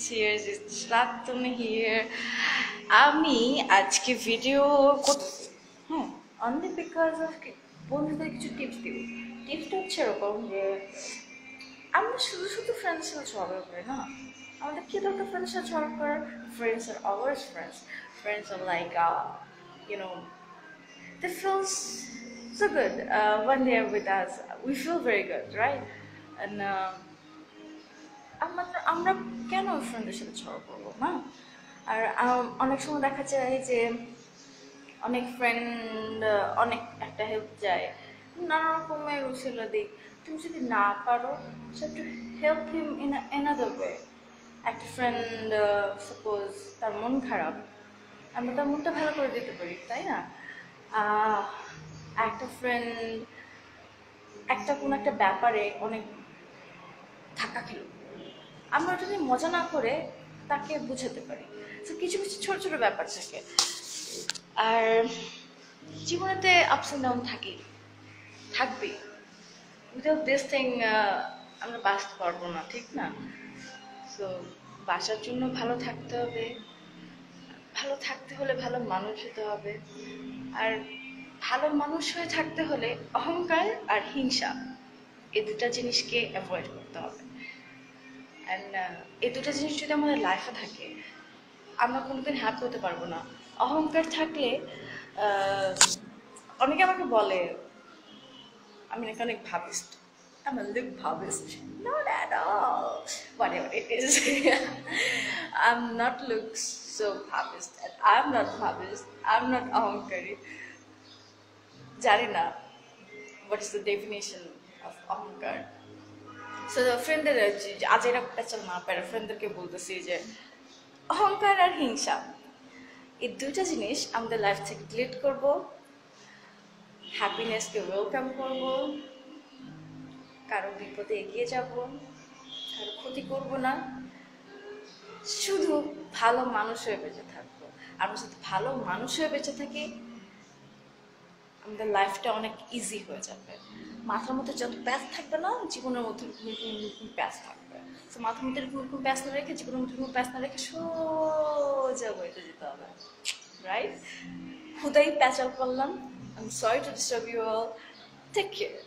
here, it's Ratun here. আমি আজকে video করতেছি হ্যাঁ অনলি বিকজ অফ বন্ধুদের কিছু টিপস দিব। টিপসটা হচ্ছে এরকম যে আমরা শুধু শুধু ফ্রেন্ডের সাথে ঝগড়া করি না, আমাদের কি দরকার ফ্রেন্ডের সাথে ঝগড়া করার? Friends are always friends. Friends are like you know they feel so good when they are with us. We feel very good, right? And আমরা কেন ফ্রেন্ডের সাথে ঝগড়া করবো না? আর অনেক সময় দেখা যায় যে অনেক ফ্রেন্ড অনেক একটা হেল্প চায়, নানা রকমের উসিলা দিক। তুমি যদি না পারো to help him in another way. একটা ফ্রেন্ড সাপোজ তার মন খারাপ, আমরা তার মনটা ভালো করে দিতে পারি, তাই না? একটা ফ্রেন্ড কোনো একটা ব্যাপারে অনেক ধাক্কা খেলো, আমরা ওটা নিয়ে মজা না করে তাকে বুঝাতে পারি। তো কিছু কিছু ছোট ছোট ব্যাপার থাকে। আর জীবনেতে আপস অ্যান্ড ডাউন থাকবেই। উইদাউট দিস থিং আমরা বাঁচতে পারবো না, ঠিক না? সো বাঁচার জন্য ভালো থাকতে হবে, ভালো থাকতে হলে ভালো মানুষ হতে হবে। আর ভালো মানুষ হয়ে থাকতে হলে অহংকার আর হিংসা এই দুটা জিনিসকে অ্যাভয়েড করতে হবে। অ্যান্ড এই দুটো জিনিস যদি আমাদের লাইফে থাকে আমরা কোনোদিন হ্যাপি হতে পারবো না। অহংকার থাকলে অনেকে আমাকে বলে আমি নাকি অনেক ভাবিস্ট। I'm a little ভাবিস্ট, not at all, whatever it is. I'm not look so ভাবিস্ট and I'm not ভাবিস্ট, I'm not অহংকারী। জানি না what is the definition of অহংকার। সো ফ্রেন্ডদের আজ এরা পেঁচাল না পারে ফ্রেন্ডদেরকে বলতেছি যে অহংকার আর হিংসা এই দুইটা জিনিস আমাদের লাইফ থেকে ডিলিট করবো। হ্যাপিনেসকে ওয়েলকাম করবো, কারো বিপদে এগিয়ে যাব, কারো ক্ষতি করব না, শুধু ভালো মানুষ হয়ে বেঁচে থাকবো। আমরা যদি ভালো মানুষ হয়ে বেঁচে থাকি আমাদের লাইফটা অনেক ইজি হয়ে যাবে। মাথার মধ্যে যত প্যাচ থাকবে না, জীবনের মধ্যে প্যাচ থাকবে। তো মাথার মধ্যে এরকম প্যাচ না রেখে, জীবনের মধ্যে প্যাচ না রেখে সোজা বইতে যেতে হবে, রাইট? খুদাই প্যাচাল করলাম। I'm sorry to disturb you all. Take care.